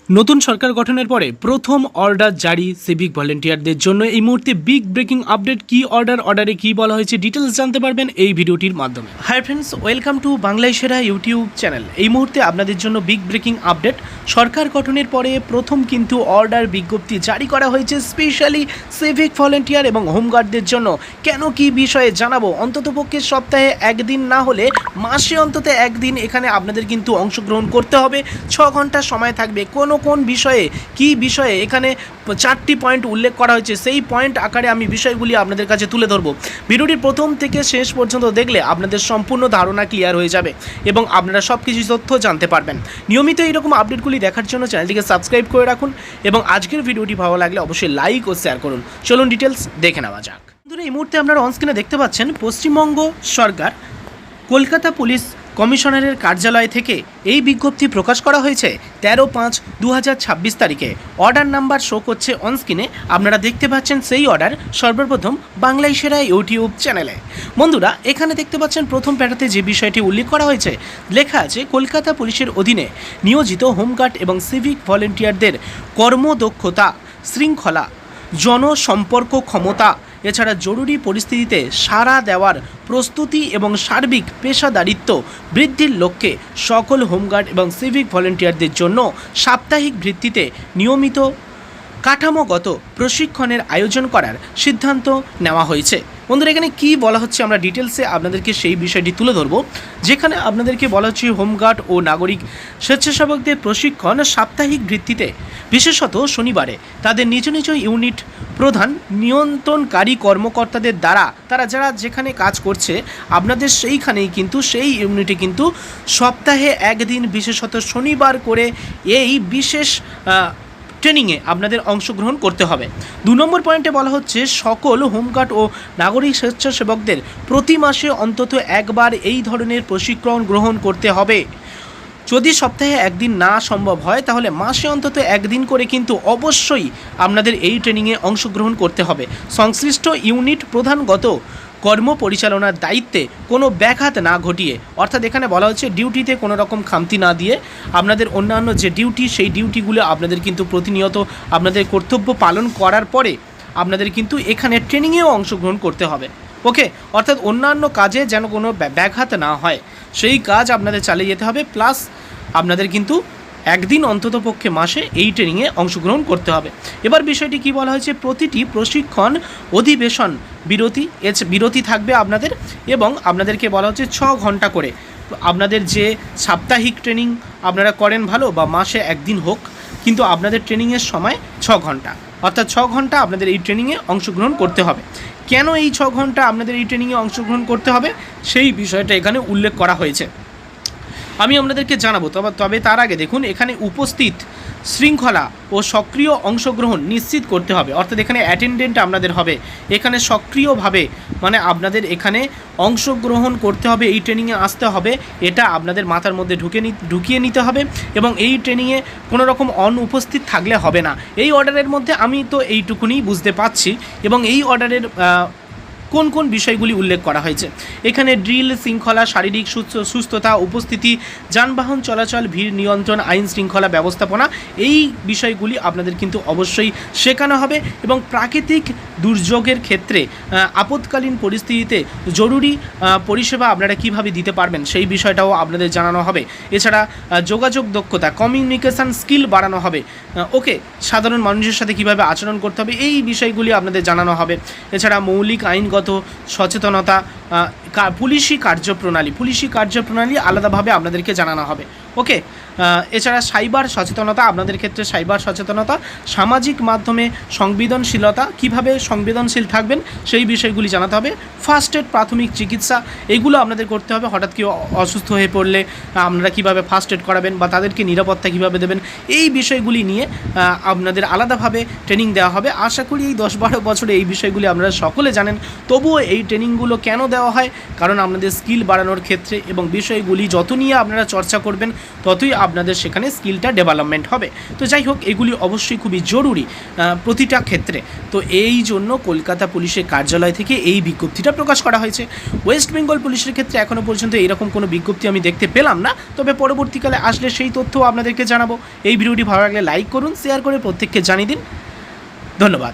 নতুন সরকার গঠনের পরে প্রথম অর্ডার জারি সিভিক ভলেন্টিয়ারদের জন্য। এই মুহূর্তে বিগ ব্রেকিং আপডেট, কি অর্ডারে কি বলা হয়েছে ডিটেলস জানতে পারবেন এই ভিডিওটির মাধ্যমে। হাই ফ্রেন্ডস, ওয়েলকাম টু বাংলায় সেরা ইউটিউব চ্যানেল। এই মুহূর্তে আপনাদের জন্য বিগ ব্রেকিং আপডেট। সরকার গঠনের পরে প্রথম কিন্তু অর্ডার বিজ্ঞপ্তি জারি করা হয়েছে স্পেশালি সিভিক ভলেন্টিয়ার এবং হোমগার্ডদের জন্য। কেন কি বিষয়ে জানাবো। অন্ততপক্ষে সপ্তাহে একদিন না হলে মাসে অন্তত একদিন এখানে আপনাদের কিন্তু অংশগ্রহণ করতে হবে। 6 ঘন্টা সময় থাকবে। কোন বিষয়ে কি বিষয়ে এখানে 4টি পয়েন্ট উল্লেখ করা হয়েছে, সেই পয়েন্ট আকারে আমি বিষয়গুলি আপনাদের কাছে তুলে ধরবো। ভিডিওটির প্রথম থেকে শেষ পর্যন্ত দেখলে আপনাদের সম্পূর্ণ ধারণা ক্লিয়ার হয়ে যাবে এবং আপনারা সব কিছু তথ্য জানতে পারবেন। নিয়মিত এইরকম আপডেটগুলি দেখার জন্য চ্যানেলটিকে সাবস্ক্রাইব করে রাখুন এবং আজকের ভিডিওটি ভালো লাগলে অবশ্যই লাইক ও শেয়ার করুন। চলুন ডিটেলস দেখে নেওয়া যাক। বন্ধুরা, এই মুহূর্তে আপনারা অনস্ক্রিনে দেখতে পাচ্ছেন পশ্চিমবঙ্গ সরকার কলকাতা পুলিশ কমিশনারের কার্যালয় থেকে এই বিজ্ঞপ্তি প্রকাশ করা হয়েছে 13/5/2026 তারিখে। অর্ডার নাম্বার শো করছে অনস্ক্রিনে, আপনারা দেখতে পাচ্ছেন সেই অর্ডার সর্বপ্রথম বাংলায় সেরা ইউটিউব চ্যানেলে। বন্ধুরা, এখানে দেখতে পাচ্ছেন প্রথম প্যারাতে যে বিষয়টি উল্লেখ করা হয়েছে, লেখা আছে কলকাতা পুলিশের অধীনে নিয়োজিত হোমগার্ড এবং সিভিক ভলেন্টিয়ারদের কর্মদক্ষতা, শৃঙ্খলা, জনসম্পর্ক ক্ষমতা, এছাড়া জরুরি পরিস্থিতিতে সাড়া দেওয়ার প্রস্তুতি এবং সার্বিক পেশাদারিত্ব বৃদ্ধির লক্ষ্যে সকল হোমগার্ড এবং সিভিক ভলেন্টিয়ারদের জন্য সাপ্তাহিক ভিত্তিতে নিয়মিত কাঠামোগত প্রশিক্ষণের আয়োজন করার সিদ্ধান্ত নেওয়া হয়েছে। বন্ধুরা, এখানে কি বলা হচ্ছে আমরা ডিটেলসে আপনাদেরকে সেই বিষয়টি তুলে ধরবো। যেখানে আপনাদেরকে বলা হচ্ছে হোমগার্ড ও নাগরিক স্বেচ্ছাসেবকদের প্রশিক্ষণ সাপ্তাহিক ভিত্তিতে, বিশেষত শনিবারে তাদের নিজ নিজ ইউনিট প্রধান নিয়ন্ত্রণকারী কর্মকর্তাদের দ্বারা, তারা যারা যেখানে কাজ করছে আপনাদের সেইখানেই কিন্তু সেই ইউনিটে কিন্তু সপ্তাহে একদিন বিশেষত শনিবার করে এই বিশেষ ট্রেনিংয়ে আপনাদের অংশগ্রহণ করতে হবে। 2 নম্বর পয়েন্টে বলা হচ্ছে সকল হোমগার্ড ও নাগরিক স্বেচ্ছাসেবকদের প্রতি মাসে অন্তত একবার এই ধরনের প্রশিক্ষণ গ্রহণ করতে হবে। যদি সপ্তাহে একদিন না সম্ভব হয় তাহলে মাসে অন্তত একদিন করে কিন্তু অবশ্যই আপনাদের এই ট্রেনিংয়ে অংশগ্রহণ করতে হবে। সংশ্লিষ্ট ইউনিট প্রধানগত কর্ম পরিচালনার দায়িত্বে কোনো ব্যাঘাত না ঘটিয়ে, অর্থাৎ এখানে বলা হচ্ছে ডিউটিতে কোনো রকম খামতি না দিয়ে আপনাদের অন্যান্য যে ডিউটি, সেই ডিউটিগুলো আপনাদের কিন্তু প্রতিনিয়ত আপনাদের কর্তব্য পালন করার পরে আপনাদের কিন্তু এখানে ট্রেনিংয়েও অংশগ্রহণ করতে হবে। ওকে, অর্থাৎ অন্যান্য কাজে যেন কোনো ব্যাঘাত না হয় সেই কাজ আপনাদের চালিয়ে যেতে হবে। প্লাস আপনাদের কিন্তু একদিন অন্ততপক্ষে মাসে এই ট্রেনিংয়ে অংশগ্রহণ করতে হবে। এবার বিষয়টি কি বলা হয়েছে, প্রতিটি প্রশিক্ষণ অধিবেশন বিরতি থাকবে আপনাদের, এবং আপনাদেরকে বলা হচ্ছে 6 ঘন্টা করে আপনাদের যে সাপ্তাহিক ট্রেনিং আপনারা করেন ভালো বা মাসে একদিন হোক, কিন্তু আপনাদের ট্রেনিংয়ের সময় 6 ঘন্টা, অর্থাৎ 6 ঘন্টা আপনাদের এই ট্রেনিংয়ে অংশগ্রহণ করতে হবে। কেন এই 6 ঘন্টা আপনাদের এই ট্রেনিংয়ে অংশগ্রহণ করতে হবে সেই বিষয়টা এখানে উল্লেখ করা হয়েছে, আমি আপনাদেরকে জানাবো। তবে তার আগে দেখুন, এখানে উপস্থিত শৃঙ্খলা ও সক্রিয় অংশগ্রহণ নিশ্চিত করতে হবে। অর্থাৎ এখানে অ্যাটেন্ডেন্ট আপনাদের হবে, এখানে সক্রিয়ভাবে মানে আপনাদের এখানে অংশগ্রহণ করতে হবে, এই ট্রেনিংয়ে আসতে হবে, এটা আপনাদের মাথার মধ্যে ঢুকিয়ে নিতে হবে এবং এই ট্রেনিংয়ে কোনো রকম অনুপস্থিত থাকলে হবে না। এই অর্ডারের মধ্যে আমি তো এইটুকুনি বুঝতে পারছি এবং এই অর্ডারের কোন বিষয়গুলি উল্লেখ করা হয়েছে এখানে ড্রিল, শৃঙ্খলা, শারীরিক সুস্থতা, উপস্থিতি, যানবাহন চলাচল, ভিড় নিয়ন্ত্রণ, আইন শৃঙ্খলা ব্যবস্থাপনা, এই বিষয়গুলি আপনাদের কিন্তু অবশ্যই শেখানো হবে এবং প্রাকৃতিক দুর্যোগের ক্ষেত্রে আপৎকালীন পরিস্থিতিতে জরুরি পরিষেবা আপনারা কীভাবে দিতে পারবেন সেই বিষয়টাও আপনাদের জানানো হবে। এছাড়া যোগাযোগ দক্ষতা, কমিউনিকেশান স্কিল বাড়ানো হবে। ওকে, সাধারণ মানুষের সাথে কীভাবে আচরণ করতে হবে এই বিষয়গুলি আপনাদের জানানো হবে। এছাড়া মৌলিক আইনগত সচেতনতা, পুলিশি কার্যপ্রণালী আলাদাভাবে আপনাদেরকে জানানো হবে। ওকে, এছাড়া সাইবার সচেতনতা, আপনাদের ক্ষেত্রে সাইবার সচেতনতা, সামাজিক মাধ্যমে সংবেদনশীলতা, কিভাবে সংবেদনশীল থাকবেন সেই বিষয়গুলি জানাতে হবে। ফার্স্ট এড, প্রাথমিক চিকিৎসা, এগুলো আপনাদের করতে হবে। হঠাৎ কেউ অসুস্থ হয়ে পড়লে আপনারা কীভাবে ফার্স্ট এড করাবেন বা তাদেরকে নিরাপত্তা কীভাবে দেবেন এই বিষয়গুলি নিয়ে আপনাদের আলাদাভাবে ট্রেনিং দেওয়া হবে। আশা করি এই 10-12 বছরে এই বিষয়গুলি আপনারা সকলে জানেন, তবুও এই ট্রেনিংগুলো কেন দেওয়া দেওয়া হয়, কারণ আপনাদের স্কিল বাড়ানোর ক্ষেত্রে এবং বিষয়গুলি যত নিয়ে আপনারা চর্চা করবেন ততই আপনাদের সেখানে স্কিলটা ডেভেলপমেন্ট হবে। তো যাই হোক, এগুলি অবশ্যই খুবই জরুরি প্রতিটা ক্ষেত্রে। তো এই জন্য কলকাতা পুলিশের কার্যালয় থেকে এই বিজ্ঞপ্তিটা প্রকাশ করা হয়েছে। ওয়েস্ট বেঙ্গল পুলিশের ক্ষেত্রে এখনও পর্যন্ত এরকম কোনো বিজ্ঞপ্তি আমি দেখতে পেলাম না, তবে পরবর্তীকালে আসলে সেই তথ্যও আপনাদেরকে জানাবো। এই ভিডিওটি ভালো লাগলে লাইক করুন, শেয়ার করে প্রত্যেককে জানিয়ে দিন। ধন্যবাদ।